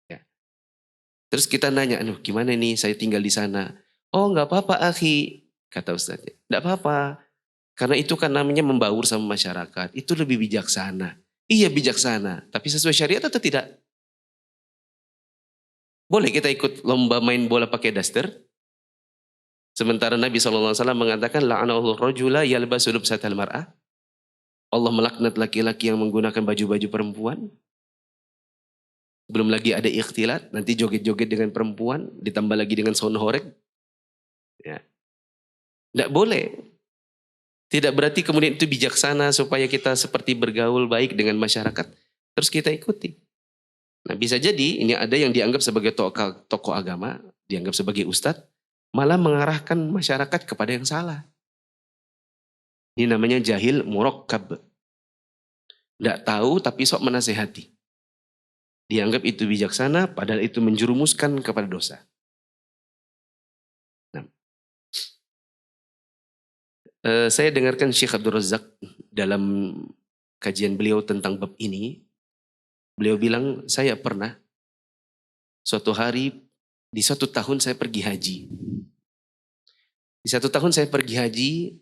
Ya. Terus kita nanya, aduh gimana nih saya tinggal di sana. Oh nggak apa-apa akhi, kata ustadznya. Nggak apa-apa, karena itu kan namanya membaur sama masyarakat. Itu lebih bijaksana. Iya bijaksana, tapi sesuai syariat atau tidak? Boleh kita ikut lomba main bola pakai daster? Sementara Nabi SAW mengatakan, la'anallahu rajula yalbasu lubsatal mar'ah. Allah melaknat laki-laki yang menggunakan baju-baju perempuan. Belum lagi ada ikhtilat, nanti joget-joget dengan perempuan, ditambah lagi dengan sound horeg. Ya. Tidak boleh. Tidak berarti kemudian itu bijaksana supaya kita seperti bergaul baik dengan masyarakat. Terus kita ikuti. Nah bisa jadi ini ada yang dianggap sebagai tokoh agama, dianggap sebagai ustadz, malah mengarahkan masyarakat kepada yang salah. Ini namanya jahil murakkab. Tidak tahu tapi sok menasehati. Dianggap itu bijaksana padahal itu menjerumuskan kepada dosa. Nah, saya dengarkan Syekh Abdul Razak dalam kajian beliau tentang bab ini. Beliau bilang, saya pernah suatu hari, di suatu tahun saya pergi haji. Di satu tahun saya pergi haji,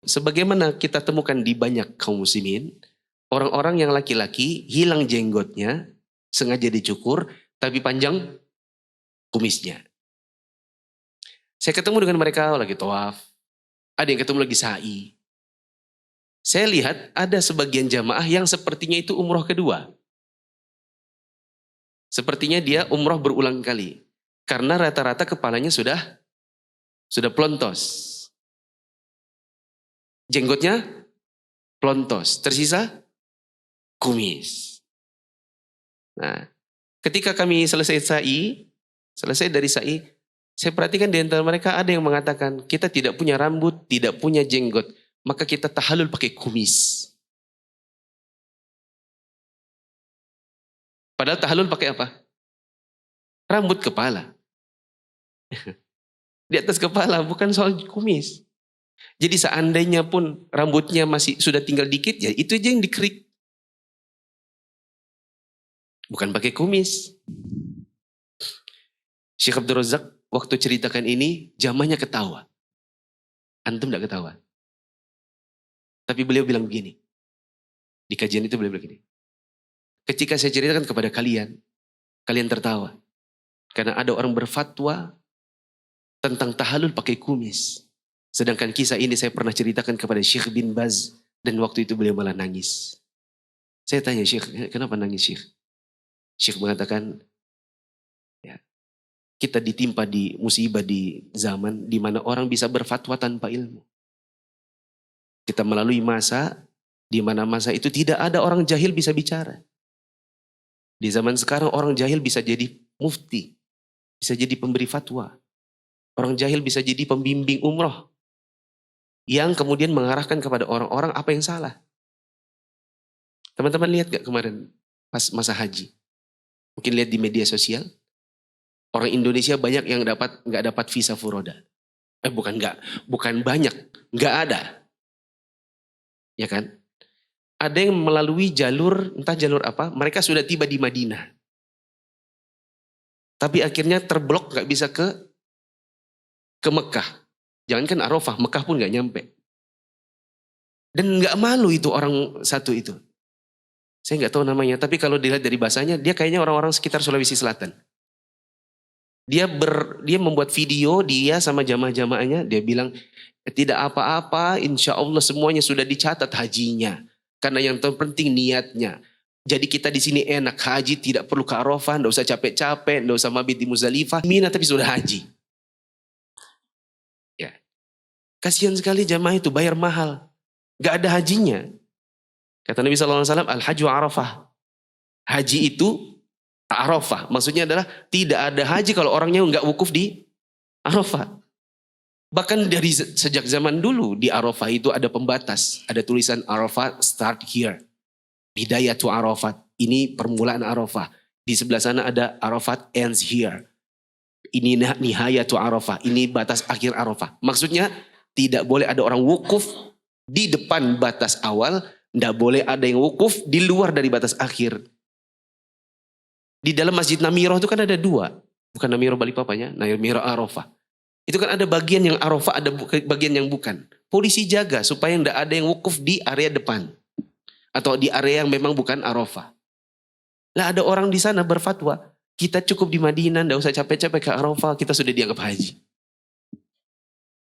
sebagaimana kita temukan di banyak kaum muslimin, orang-orang yang laki-laki hilang jenggotnya, sengaja dicukur, tapi panjang kumisnya. Saya ketemu dengan mereka lagi tawaf, ada yang ketemu lagi sa'i. Saya lihat ada sebagian jamaah yang sepertinya itu umroh kedua. Sepertinya dia umroh berulang kali. Karena rata-rata kepalanya sudah plontos. Jenggotnya plontos. Tersisa kumis. Nah, ketika kami selesai dari sa'i, saya perhatikan di antara mereka ada yang mengatakan, kita tidak punya rambut, tidak punya jenggot, maka kita tahallul pakai kumis. Padahal tahallul pakai apa? Rambut kepala. Di atas kepala, bukan soal kumis. Jadi seandainya pun rambutnya masih sudah tinggal dikit, ya itu aja yang dikerik. Bukan pakai kumis. Syekh Abdul Razak waktu ceritakan ini, jamaahnya ketawa. Antum tidak ketawa. Tapi beliau bilang begini. Di kajian itu beliau bilang begini. Ketika saya ceritakan kepada kalian, kalian tertawa. Karena ada orang berfatwa tentang tahallul pakai kumis. Sedangkan kisah ini saya pernah ceritakan kepada Syekh bin Baz. Dan waktu itu beliau malah nangis. Saya tanya Syekh, kenapa nangis Syekh? Syekh mengatakan, ya, kita ditimpa di musibah di zaman di mana orang bisa berfatwa tanpa ilmu. Kita melalui masa di mana masa itu tidak ada orang jahil bisa bicara. Di zaman sekarang orang jahil bisa jadi mufti, bisa jadi pemberi fatwa. Orang jahil bisa jadi pembimbing umroh yang kemudian mengarahkan kepada orang-orang apa yang salah. Teman-teman lihat gak kemarin pas masa haji? Mungkin lihat di media sosial. Orang Indonesia banyak yang nggak dapat visa furoda. Bukan banyak, nggak ada. Ya kan? Ada yang melalui jalur, entah jalur apa, mereka sudah tiba di Madinah. Tapi akhirnya terblok gak bisa ke Mekah. Jangankan Arafah, Mekah pun gak nyampe. Dan gak malu itu orang satu itu. Saya gak tahu namanya, tapi kalau dilihat dari bahasanya, dia kayaknya orang-orang sekitar Sulawesi Selatan. Dia membuat video, dia sama jamaah-jamaahnya, dia bilang, tidak apa-apa, insya Allah semuanya sudah dicatat hajinya. Karena yang terpenting niatnya. Jadi kita di sini enak haji, tidak perlu ke Arafah, tidak usah capek-capek, tidak usah mabit di Muzdalifah, Mina tapi sudah haji. Ya, kasihan sekali jamaah itu bayar mahal, gak ada hajinya. Kata Nabi SAW, al-haju Arafah. Haji itu Arafah, maksudnya adalah tidak ada haji kalau orangnya nggak wukuf di Arafah. Bahkan dari sejak zaman dulu di Arafah itu ada pembatas. Ada tulisan Arafah start here. Bidayatu Arafat. Ini permulaan Arafah. Di sebelah sana ada Arafat ends here. Ini nihayatu Arafah. Ini batas akhir Arafah. Maksudnya tidak boleh ada orang wukuf di depan batas awal. Tidak boleh ada yang wukuf di luar dari batas akhir. Di dalam Masjid Namirah itu kan ada dua. Bukan Namirah Balikpapan, Namirah Arafah. Itu kan ada bagian yang Arafah, ada bagian yang bukan. Polisi jaga supaya tidak ada yang wukuf di area depan. Atau di area yang memang bukan Arafah. Lah ada orang di sana berfatwa, kita cukup di Madinah, tidak usah capek-capek ke Arafah, kita sudah dianggap haji.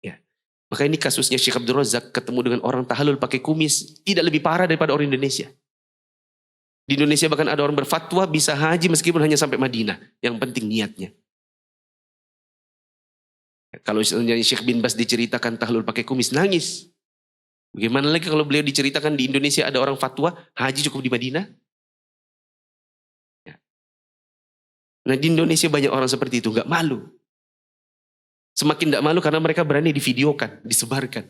Ya. Maka ini kasusnya Syekh Abdul Razak ketemu dengan orang tahallul pakai kumis, tidak lebih parah daripada orang Indonesia. Di Indonesia bahkan ada orang berfatwa bisa haji meskipun hanya sampai Madinah. Yang penting niatnya. Kalau Syekh bin Baz diceritakan tahallul pakai kumis, nangis. Bagaimana lagi kalau beliau diceritakan di Indonesia ada orang fatwa, haji cukup di Madinah? Nah di Indonesia banyak orang seperti itu, nggak malu. Semakin nggak malu karena mereka berani divideokan, disebarkan.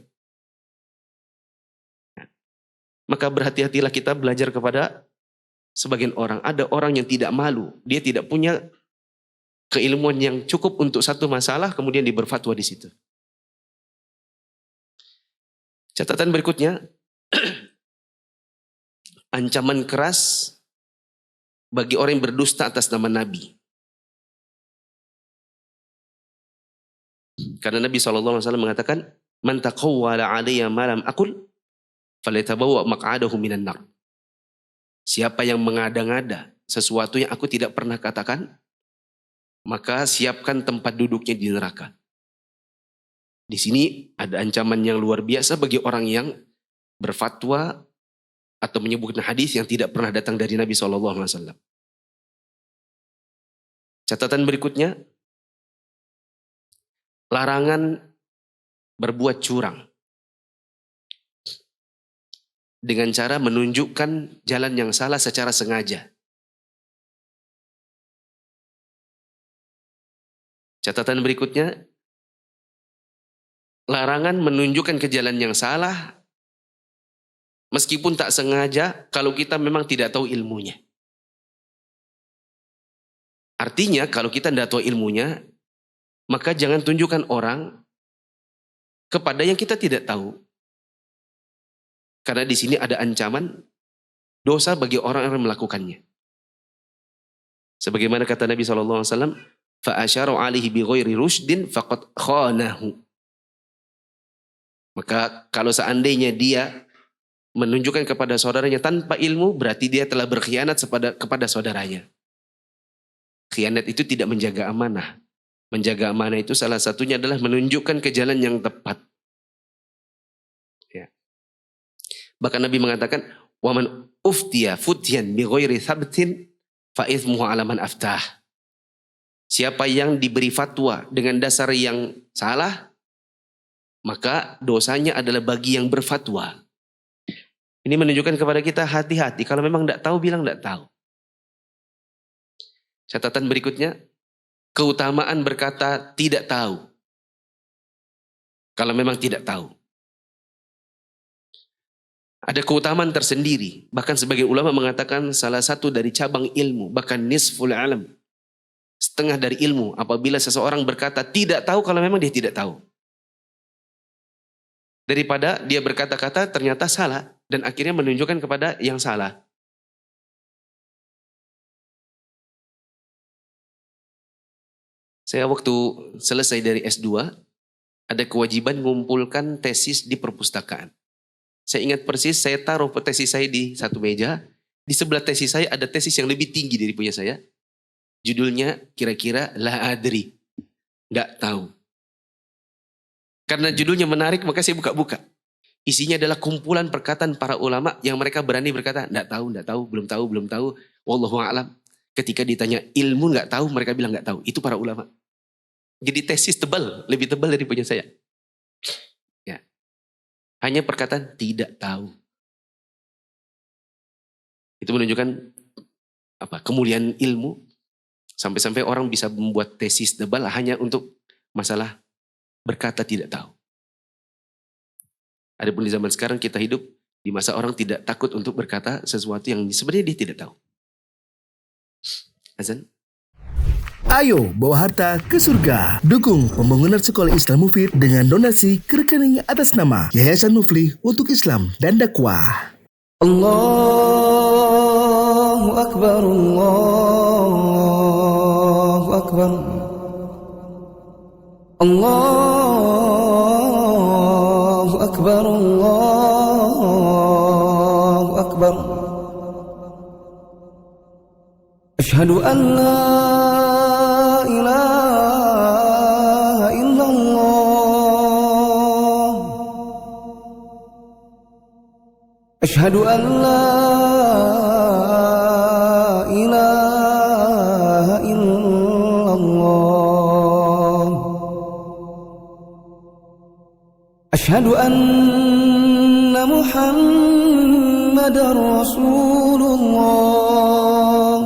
Maka berhati-hatilah kita belajar kepada sebagian orang. Ada orang yang tidak malu, dia tidak punya keilmuan yang cukup untuk satu masalah, kemudian dia berfatwa di situ. Catatan berikutnya, ancaman keras bagi orang yang berdusta atas nama Nabi. Karena Nabi SAW mengatakan, "Man taqawwala 'alayya ma lam aqul, falyatabawwa maq'adahu minan nar." Siapa yang mengada-ngada sesuatu yang aku tidak pernah katakan, maka siapkan tempat duduknya di neraka. Di sini ada ancaman yang luar biasa bagi orang yang berfatwa atau menyebutkan hadis yang tidak pernah datang dari Nabi SAW. Catatan berikutnya, larangan berbuat curang dengan cara menunjukkan jalan yang salah secara sengaja. Catatan berikutnya, larangan menunjukkan ke jalan yang salah meskipun tak sengaja kalau kita memang tidak tahu ilmunya. Artinya kalau kita tidak tahu ilmunya, maka jangan tunjukkan orang kepada yang kita tidak tahu. Karena di sini ada ancaman dosa bagi orang yang melakukannya. Sebagaimana kata Nabi SAW, فَأَشَارُ عَلِهِ بِغَيْرِ رُشْدٍ فَقَدْ خَانَهُ. Maka kalau seandainya dia menunjukkan kepada saudaranya tanpa ilmu, berarti dia telah berkhianat kepada saudaranya. Khianat itu tidak menjaga amanah. Menjaga amanah itu salah satunya adalah menunjukkan ke jalan yang tepat. Ya. Bahkan Nabi mengatakan, وَمَنْ أُفْتِيَ فُتْيًا بِغَيْرِ ثَبْتٍ فَإِثْمُهُ عَلَى مَنْ أَفْتَاهُ. Siapa yang diberi fatwa dengan dasar yang salah, maka dosanya adalah bagi yang berfatwa. Ini menunjukkan kepada kita hati-hati. Kalau memang tidak tahu, bilang tidak tahu. Catatan berikutnya, keutamaan berkata tidak tahu. Kalau memang tidak tahu. Ada keutamaan tersendiri. Bahkan sebagian ulama mengatakan salah satu dari cabang ilmu. Bahkan nisful alam. Setengah dari ilmu. Apabila seseorang berkata tidak tahu kalau memang dia tidak tahu. Daripada dia berkata-kata ternyata salah. Dan akhirnya menunjukkan kepada yang salah. Saya waktu selesai dari S2, ada kewajiban mengumpulkan tesis di perpustakaan. Saya ingat persis, saya taruh tesis saya di satu meja. Di sebelah tesis saya ada tesis yang lebih tinggi dari punya saya. Judulnya kira-kira La Adri. Nggak tahu. Karena judulnya menarik, maka saya buka-buka. Isinya adalah kumpulan perkataan para ulama yang mereka berani berkata, nggak tahu, belum tahu. Wallahu a'lam. Ketika ditanya ilmu nggak tahu, mereka bilang nggak tahu. Itu para ulama. Jadi tesis tebal, lebih tebal dari punya saya. Ya. Hanya perkataan tidak tahu. Itu menunjukkan kemuliaan ilmu. Sampai-sampai orang bisa membuat tesis tebal hanya untuk masalah berkata tidak tahu. Adapun di zaman sekarang kita hidup di masa orang tidak takut untuk berkata sesuatu yang sebenarnya dia tidak tahu. Azan. Ayo bawa harta ke surga. Dukung pembangunan sekolah Islam Mufid dengan donasi ke rekening atas nama Yayasan Muflih untuk Islam dan Dakwah. Allahu Akbar, Allahu Akbar, Allahu Akbar, Allahu Akbar. Asyhadu an la ilaha illallah. Asyhadu an la ilaha illallah. Asyhadu anna Muhammadar Rasulullah.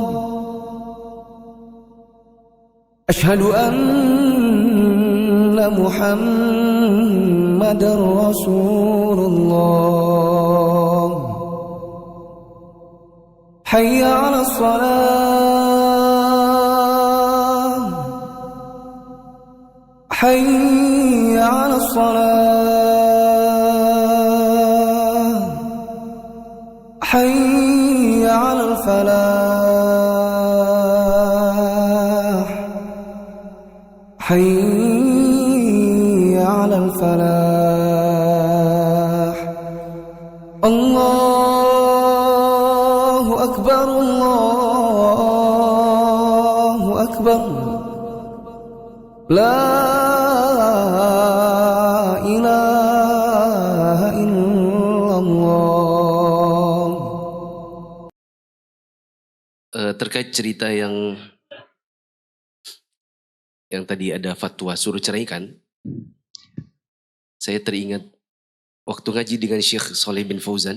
Asyhadu anna Muhammadar Rasulullah. Hayya 'alas salah. Hayya 'alas salah. Hayya 'alal falah. حي على الفلاح. الله أكبر، الله أكبر. لا إله إلا الله. terkait cerita yang tadi ada fatwa suruh ceraikan, saya teringat waktu ngaji dengan Syekh Saleh bin Fauzan,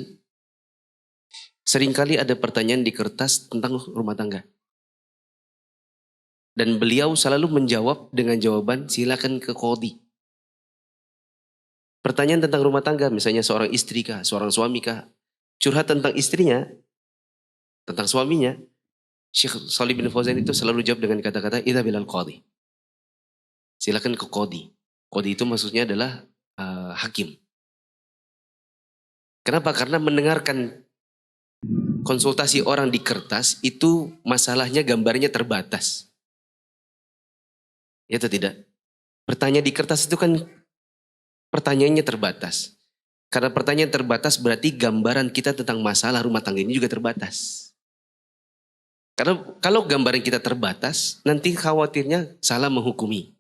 seringkali ada pertanyaan di kertas tentang rumah tangga. Dan beliau selalu menjawab dengan jawaban silakan ke qadhi. Pertanyaan tentang rumah tangga, misalnya seorang istri kah, seorang suami kah, curhat tentang istrinya, tentang suaminya, Syekh Saleh bin Fauzan itu selalu jawab dengan kata-kata idza bilal qadhi. Silakan ke qadhi. Qadhi itu maksudnya adalah hakim. Kenapa? Karena mendengarkan konsultasi orang di kertas itu masalahnya gambarnya terbatas. Ya atau tidak? Pertanyaan di kertas itu kan pertanyaannya terbatas. Karena pertanyaan terbatas berarti gambaran kita tentang masalah rumah tangga ini juga terbatas. Karena kalau gambaran kita terbatas, nanti khawatirnya salah menghukumi.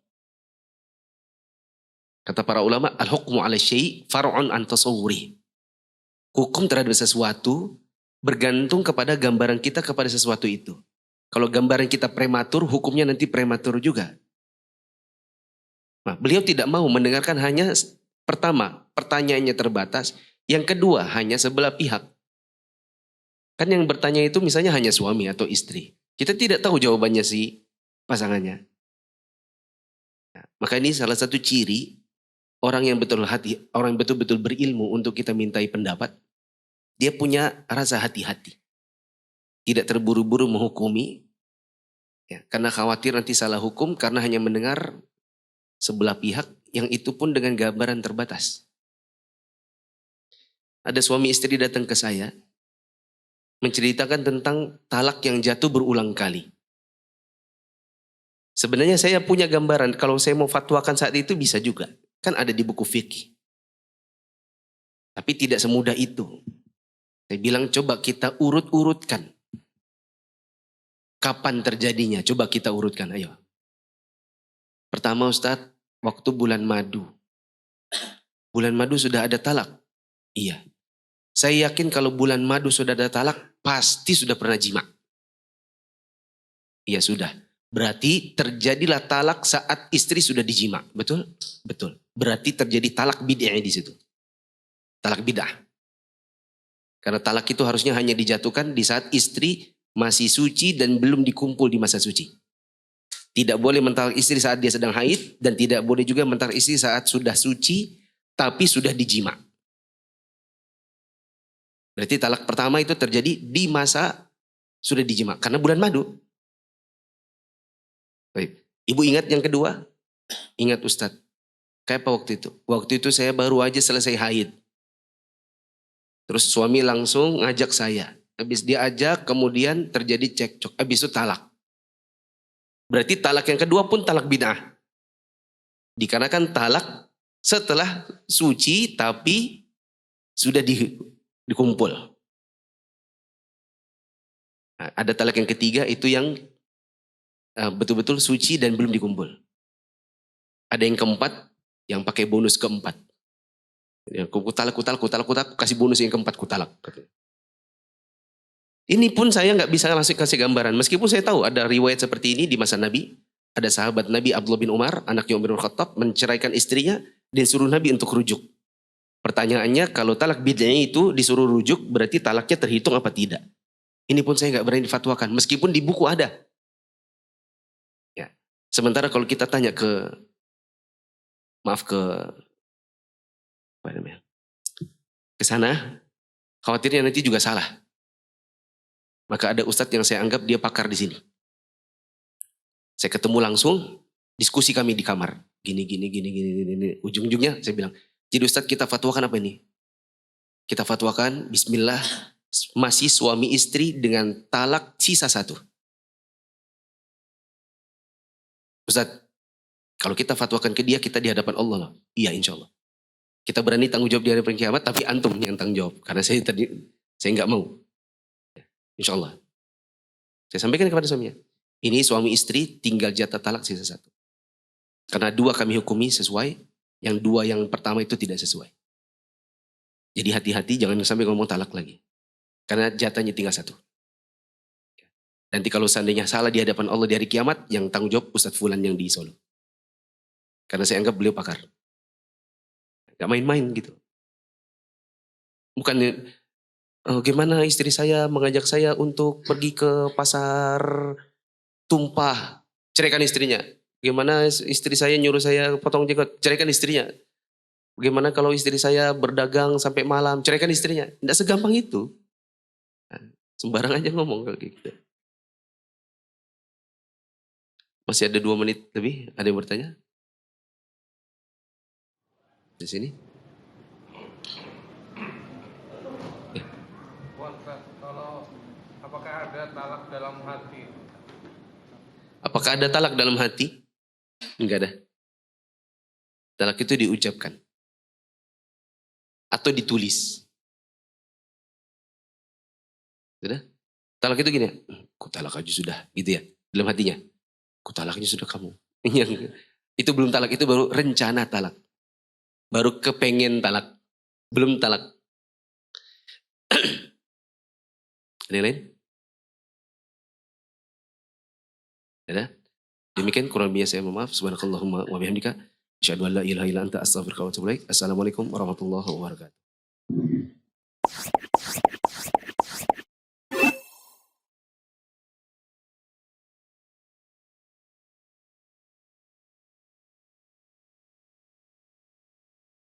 Kata para ulama, al-hukmu ala syai' far'un an tasawwuri. Hukum terhadap sesuatu bergantung kepada gambaran kita kepada sesuatu itu. Kalau gambaran kita prematur, hukumnya nanti prematur juga. Nah, beliau tidak mau mendengarkan hanya pertama, pertanyaannya terbatas. Yang kedua, hanya sebelah pihak. Kan yang bertanya itu misalnya hanya suami atau istri. Kita tidak tahu jawabannya si pasangannya. Nah, maka ini salah satu ciri orang yang betul-betul berilmu untuk kita mintai pendapat. Dia punya rasa hati-hati. Tidak terburu-buru menghukumi. Ya, karena khawatir nanti salah hukum karena hanya mendengar sebelah pihak yang itu pun dengan gambaran terbatas. Ada suami istri datang ke saya menceritakan tentang talak yang jatuh berulang kali. Sebenarnya saya punya gambaran kalau saya mau fatwakan saat itu bisa juga. Kan ada di buku fikih. Tapi tidak semudah itu. Saya bilang coba kita urut-urutkan. Kapan terjadinya? Coba kita urutkan, ayo. Pertama Ustadz, waktu bulan madu. Bulan madu sudah ada talak? Iya. Saya yakin kalau bulan madu sudah ada talak, pasti sudah pernah jima. Iya sudah. Berarti terjadilah talak saat istri sudah dijima. Betul? Betul. Berarti terjadi talak bid'ah di situ. Talak bid'ah. Karena talak itu harusnya hanya dijatuhkan di saat istri masih suci dan belum dikumpul di masa suci. Tidak boleh mentalak istri saat dia sedang haid dan tidak boleh juga mentalak istri saat sudah suci tapi sudah dijima. Berarti talak pertama itu terjadi di masa sudah dijima karena bulan madu. Baik. Ibu ingat yang kedua? Ingat Ustadz. Kayak apa waktu itu? Waktu itu saya baru aja selesai haid. Terus suami langsung ngajak saya. Habis dia ajak kemudian terjadi cekcok. Habis itu talak. Berarti talak yang kedua pun talak bid'ah. Dikarenakan talak setelah suci tapi sudah dikumpul. Nah, ada talak yang ketiga itu yang betul-betul suci dan belum dikumpul. Ada yang keempat yang pakai bonus keempat. Kutalak, kasih bonus yang keempat kutalak. Ini pun saya nggak bisa langsung kasih gambaran. Meskipun saya tahu ada riwayat seperti ini di masa Nabi. Ada sahabat Nabi Abdullah bin Umar, anaknya Umar bin Khattab, menceraikan istrinya dan suruh Nabi untuk rujuk. Pertanyaannya kalau talak bid'ah itu disuruh rujuk berarti talaknya terhitung apa tidak? Ini pun saya nggak berani fatwakan. Meskipun di buku ada. Ya. Sementara kalau kita tanya ke sana, khawatirnya nanti juga salah. Maka ada ustadz yang saya anggap dia pakar di sini. Saya ketemu langsung, diskusi kami di kamar. Gini. Ujung-ujungnya saya bilang, jadi ustadz kita fatwakan apa ini? Kita fatwakan, bismillah, masih suami istri dengan talak sisa satu. Ustadz, kalau kita fatwakan ke dia, kita di hadapan Allah loh. Iya insya Allah. Kita berani tanggung jawab di hadapan kiamat, tapi antum yang tanggung jawab. Karena saya nggak mau. Insya Allah. Saya sampaikan kepada suaminya. Ini suami istri tinggal jatah talak sisa satu. Karena dua kami hukumi sesuai. Yang dua yang pertama itu tidak sesuai. Jadi hati-hati jangan sampai ngomong talak lagi. Karena jatahnya tinggal satu. Nanti kalau seandainya salah di hadapan Allah di hari kiamat, yang tanggung jawab Ustadz Fulan yang di Solo. Karena saya anggap beliau pakar. Gak main-main gitu. Bukan gimana istri saya mengajak saya untuk pergi ke pasar tumpah, ceraikan istrinya. Bagaimana istri saya nyuruh saya potong jenggot, ceraikan istrinya. Bagaimana kalau istri saya berdagang sampai malam, ceraikan istrinya. Tidak segampang itu. Sembarang aja ngomong kalau gitu. Masih ada 2 menit lebih, ada yang bertanya? Di sini? Kalau apakah ada talak dalam hati? Apakah ada talak dalam hati? Enggak ada. Talak itu diucapkan. Atau ditulis. Sudah? Talak itu gini, ku talak aja sudah, gitu ya. Dalam hatinya, ku talaknya sudah kamu. Itu belum talak, itu baru rencana talak. Baru kepengen talak. Belum talak. Ada yang lain? Ada? Demikian kurang lebihnya saya mohon maaf. Subhanakallahumma wa bihamdika. Asyhadu an la ilaha illa anta astaghfiruka wa atubu ilaik. Assalamualaikum warahmatullahi wabarakatuh.